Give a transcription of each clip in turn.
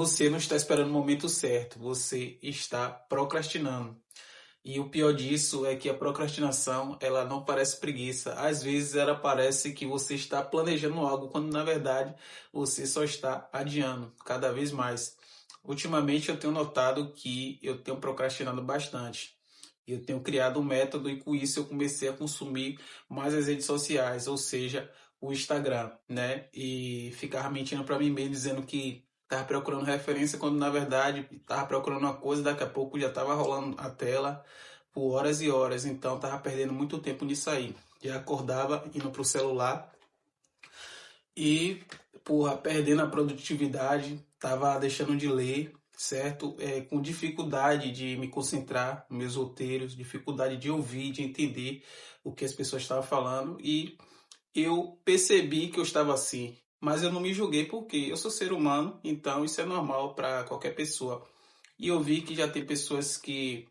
Você não está esperando o momento certo, você está procrastinando. E o pior disso é que a procrastinação, ela não parece preguiça. Às vezes ela parece que você está planejando algo, quando na verdade você só está adiando cada vez mais. Ultimamente eu tenho notado que eu tenho procrastinado bastante. Eu tenho criado um método e com isso eu comecei a consumir mais as redes sociais, ou seja, o Instagram, né? E ficava mentindo para mim mesmo, dizendo que estava procurando referência, quando na verdade estava procurando uma coisa, daqui a pouco já estava rolando a tela por horas e horas, então estava perdendo muito tempo nisso aí. Já acordava indo para o celular e, porra, perdendo a produtividade, estava deixando de ler, certo? Com dificuldade de me concentrar nos meus roteiros, dificuldade de ouvir, de entender o que as pessoas estavam falando, e eu percebi que eu estava assim, mas eu não me julguei porque eu sou ser humano, então isso é normal para qualquer pessoa. E eu vi que já tem pessoas que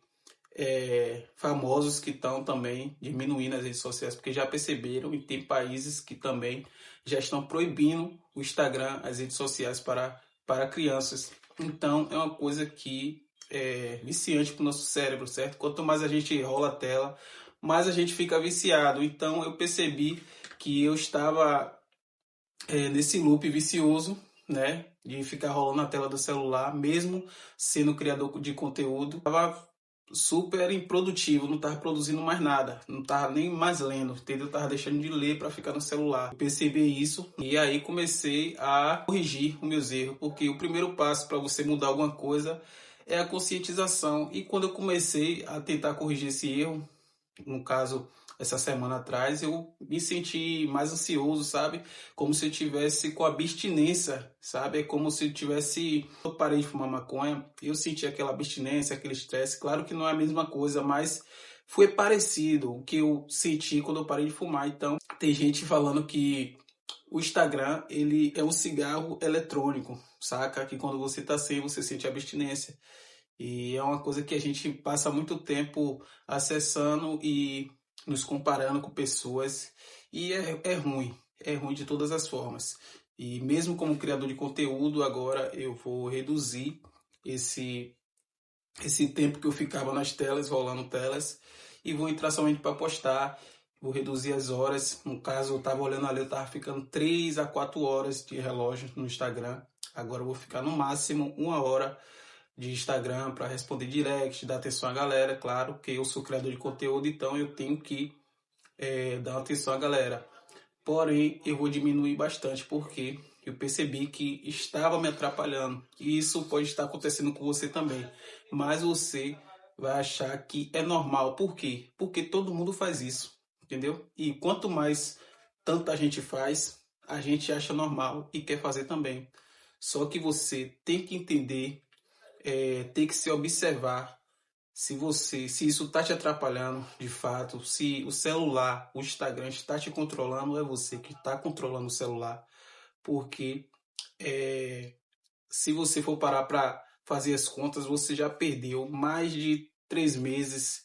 famosos que estão também diminuindo as redes sociais porque já perceberam, e tem países que também já estão proibindo o Instagram, as redes sociais para crianças. Então é uma coisa que é viciante para o nosso cérebro, certo? Quanto mais a gente rola a tela, mais a gente fica viciado. Então eu percebi que eu estava nesse loop vicioso, né? De ficar rolando na tela do celular, mesmo sendo criador de conteúdo. Estava super improdutivo, não estava produzindo mais nada, não estava nem mais lendo, entendeu? Estava deixando de ler para ficar no celular. Eu percebi isso e aí comecei a corrigir os meus erros, porque o primeiro passo para você mudar alguma coisa é a conscientização. E quando eu comecei a tentar corrigir esse erro, no caso, essa semana atrás, eu me senti mais ansioso, sabe? Como se eu tivesse com abstinência, sabe? É como se eu tivesse... Eu parei de fumar maconha, eu senti aquela abstinência, aquele estresse. Claro que não é a mesma coisa, mas foi parecido o que eu senti quando eu parei de fumar. Então, tem gente falando que o Instagram, ele é um cigarro eletrônico, saca? Que quando você tá sem, você sente abstinência. E é uma coisa que a gente passa muito tempo acessando e nos comparando com pessoas. E é ruim de todas as formas. E mesmo como criador de conteúdo, agora eu vou reduzir esse, esse tempo que eu ficava nas telas, rolando telas, e vou entrar somente para postar. Vou reduzir as horas. No caso, eu estava olhando ali, eu estava ficando 3 a 4 horas de relógio no Instagram. Agora eu vou ficar no máximo 1 hora de Instagram para responder direct, dar atenção à galera, claro, que eu sou criador de conteúdo, então eu tenho que dar atenção à galera. Porém, eu vou diminuir bastante porque eu percebi que estava me atrapalhando. E isso pode estar acontecendo com você também. Mas você vai achar que é normal. Por quê? Porque todo mundo faz isso, entendeu? E quanto mais tanta gente faz, a gente acha normal e quer fazer também. Só que você tem que entender, tem que se observar se isso está te atrapalhando de fato, se o celular, o Instagram está te controlando, ou é você que está controlando o celular, porque é, se você for parar para fazer as contas, você já perdeu mais de 3 meses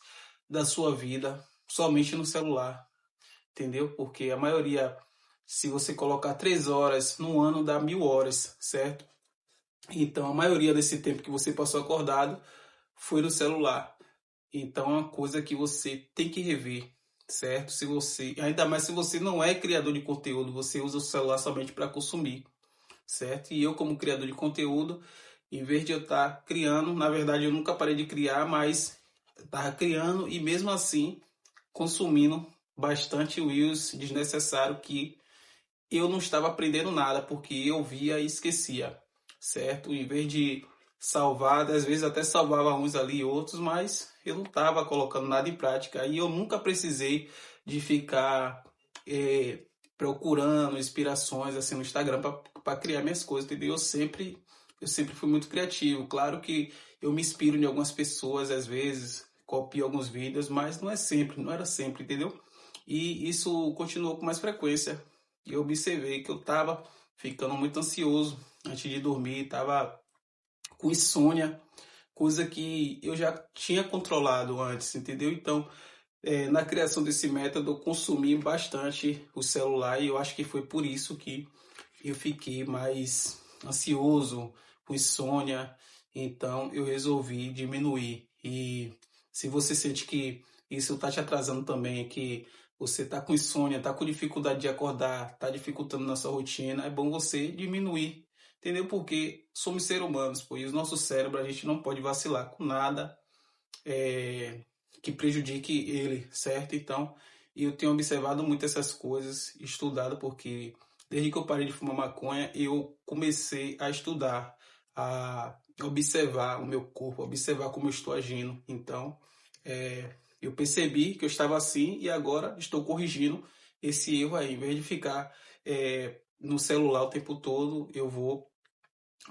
da sua vida somente no celular, entendeu? Porque a maioria, se você colocar 3 horas no ano, dá 1.000 horas, certo? Então a maioria desse tempo que você passou acordado foi no celular. Então é uma coisa que você tem que rever, certo? Se você, ainda mais se você não é criador de conteúdo, você usa o celular somente para consumir, certo? E eu como criador de conteúdo, em vez de eu estar criando, na verdade eu nunca parei de criar, mas estava criando e mesmo assim consumindo bastante reels desnecessário que eu não estava aprendendo nada, porque eu via e esquecia, certo? Em vez de salvar, às vezes até salvava uns ali e outros, mas eu não estava colocando nada em prática. E eu nunca precisei de ficar procurando inspirações assim no Instagram para criar minhas coisas, entendeu? Eu sempre fui muito criativo. Claro que eu me inspiro em algumas pessoas, às vezes copio alguns vídeos, mas não é sempre, não era sempre, entendeu? E isso continuou com mais frequência. E eu observei que eu estava ficando muito ansioso antes de dormir, estava com insônia, coisa que eu já tinha controlado antes, entendeu? Então, na criação desse método, eu consumi bastante o celular e eu acho que foi por isso que eu fiquei mais ansioso, com insônia. Então eu resolvi diminuir. E se você sente que isso está te atrasando também, que você está com insônia, está com dificuldade de acordar, está dificultando na sua rotina, é bom você diminuir, entendeu? Porque somos seres humanos, pô, e o nosso cérebro, a gente não pode vacilar com nada é, que prejudique ele, certo? Então, eu tenho observado muito essas coisas, estudado, porque desde que eu parei de fumar maconha, eu comecei a estudar, a observar o meu corpo, observar como eu estou agindo. Então, eu percebi que eu estava assim e agora estou corrigindo esse erro aí. Em vez de ficar no celular o tempo todo, eu vou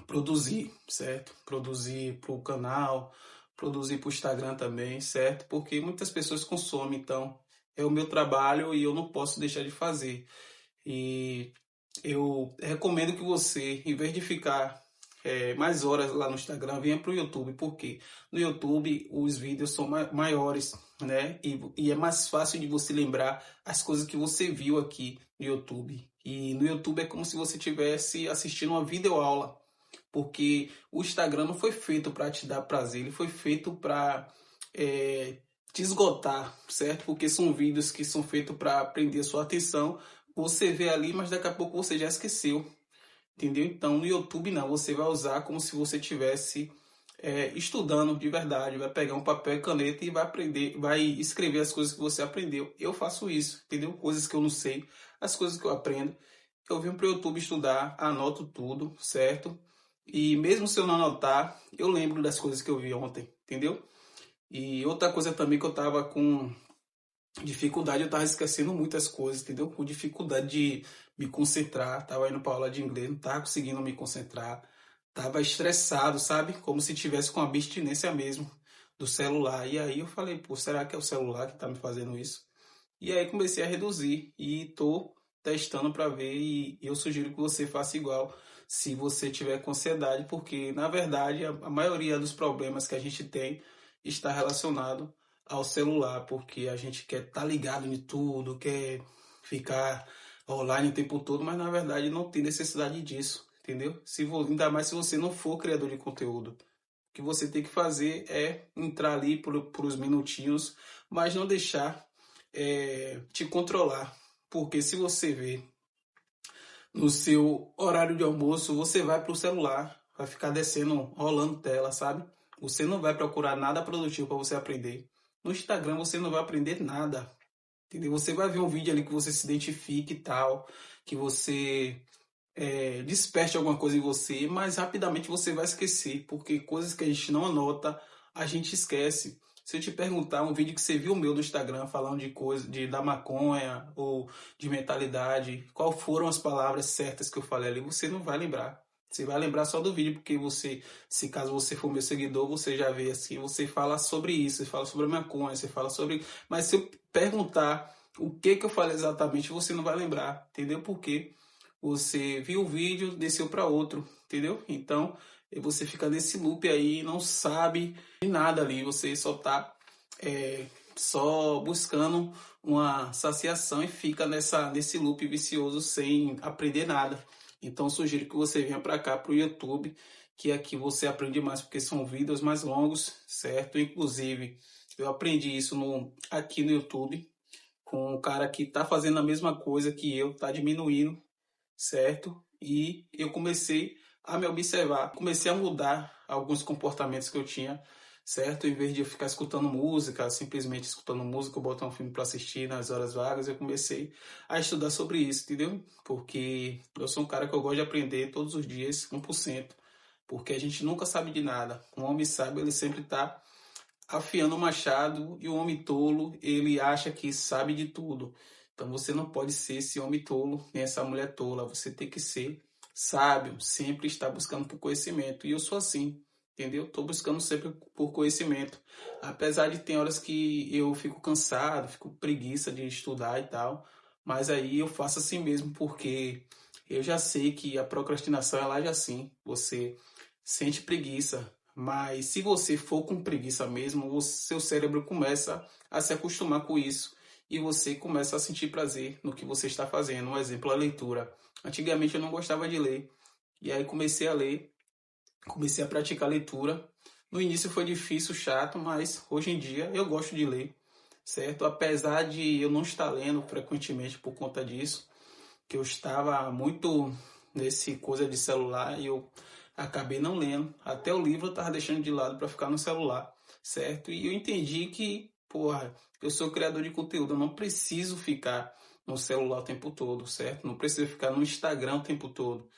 produzir, certo? Produzir para o canal, produzir para o Instagram também, certo? Porque muitas pessoas consomem, então é o meu trabalho e eu não posso deixar de fazer. E eu recomendo que você, em vez de ficar mais horas lá no Instagram, venha para o YouTube, porque no YouTube os vídeos são maiores, né? E é mais fácil de você lembrar as coisas que você viu aqui no YouTube. E no YouTube é como se você estivesse assistindo uma videoaula, porque o Instagram não foi feito para te dar prazer, ele foi feito para te esgotar, certo? Porque são vídeos que são feitos para prender a sua atenção. Você vê ali, mas daqui a pouco você já esqueceu, entendeu? Então no YouTube não, você vai usar como se você tivesse estudando de verdade, vai pegar um papel e caneta e vai aprender, vai escrever as coisas que você aprendeu. Eu faço isso, entendeu? Coisas que eu não sei, as coisas que eu aprendo. Eu venho para o YouTube estudar, anoto tudo, certo? E mesmo se eu não anotar, eu lembro das coisas que eu vi ontem, entendeu? E outra coisa também que eu tava com dificuldade, eu tava esquecendo muitas coisas, entendeu? Com dificuldade de me concentrar, tava indo para aula de inglês, não tava conseguindo me concentrar, tava estressado, sabe? Como se tivesse com abstinência mesmo do celular. E aí eu falei, pô, será que é o celular que tá me fazendo isso? E aí comecei a reduzir e tô testando para ver e eu sugiro que você faça igual se você tiver com ansiedade, porque na verdade a maioria dos problemas que a gente tem está relacionado ao celular, porque a gente quer estar ligado em tudo, quer ficar online o tempo todo, mas na verdade não tem necessidade disso, entendeu? Ainda mais se você não for criador de conteúdo. O que você tem que fazer é entrar ali por os minutinhos, mas não deixar te controlar. Porque se você vê no seu horário de almoço, você vai para o celular, vai ficar descendo, rolando tela, sabe? Você não vai procurar nada produtivo para você aprender. No Instagram você não vai aprender nada, entendeu? Você vai ver um vídeo ali que você se identifique e tal, que você desperte alguma coisa em você, mas rapidamente você vai esquecer, porque coisas que a gente não anota, a gente esquece. Se eu te perguntar um vídeo que você viu meu no Instagram falando de coisa, da maconha ou de mentalidade, qual foram as palavras certas que eu falei ali, você não vai lembrar. Você vai lembrar só do vídeo, porque você, se caso você for meu seguidor, você já vê assim, você fala sobre isso, você fala sobre a maconha, você fala sobre. Mas se eu perguntar o que que eu falei exatamente, você não vai lembrar, entendeu? Por quê? Você viu o vídeo, desceu para outro, entendeu? Então você fica nesse loop aí, não sabe de nada ali, você só tá só buscando uma saciação e fica nesse loop vicioso sem aprender nada. Então sugiro que você venha para cá para o YouTube, que aqui você aprende mais porque são vídeos mais longos, certo? Inclusive eu aprendi isso aqui no YouTube com um cara que está fazendo a mesma coisa que eu, está diminuindo, certo? E eu comecei a me observar, comecei a mudar alguns comportamentos que eu tinha, certo? Em vez de eu ficar escutando música, simplesmente escutando música, ou botar um filme para assistir nas horas vagas, eu comecei a estudar sobre isso, entendeu? Porque eu sou um cara que eu gosto de aprender todos os dias, 1%, porque a gente nunca sabe de nada. Um homem sábio, ele sempre está afiando o machado, e o homem tolo, ele acha que sabe de tudo. Então você não pode ser esse homem tolo, nem essa mulher tola. Você tem que ser sábio, sempre estar buscando por conhecimento. E eu sou assim, entendeu? Estou buscando sempre por conhecimento. Apesar de ter horas que eu fico cansado, fico preguiça de estudar e tal, mas aí eu faço assim mesmo, porque eu já sei que a procrastinação ela age assim. Você sente preguiça, mas se você for com preguiça mesmo, o seu cérebro começa a se acostumar com isso e você começa a sentir prazer no que você está fazendo. Um exemplo, a leitura. Antigamente eu não gostava de ler, e aí comecei a ler comecei a praticar leitura. No início foi difícil, chato, mas hoje em dia eu gosto de ler, certo? Apesar de eu não estar lendo frequentemente por conta disso, que eu estava muito nesse coisa de celular e eu acabei não lendo. Até o livro eu estava deixando de lado para ficar no celular, certo? E eu entendi que, porra, eu sou criador de conteúdo, eu não preciso ficar no celular o tempo todo, certo? Não preciso ficar no Instagram o tempo todo.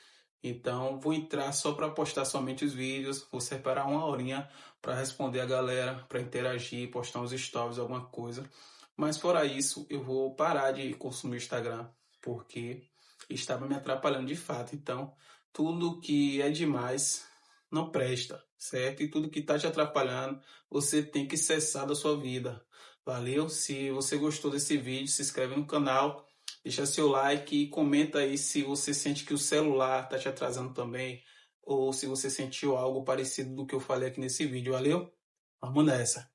Então, vou entrar só para postar somente os vídeos, vou separar uma horinha para responder a galera, para interagir, postar uns stories, alguma coisa. Mas fora isso, eu vou parar de consumir o Instagram, porque estava me atrapalhando de fato. Então, tudo que é demais não presta, certo? E tudo que está te atrapalhando, você tem que cessar da sua vida. Valeu? Se você gostou desse vídeo, se inscreve no canal, deixa seu like e comenta aí se você sente que o celular está te atrasando também, ou se você sentiu algo parecido do que eu falei aqui nesse vídeo. Valeu? Vamos nessa!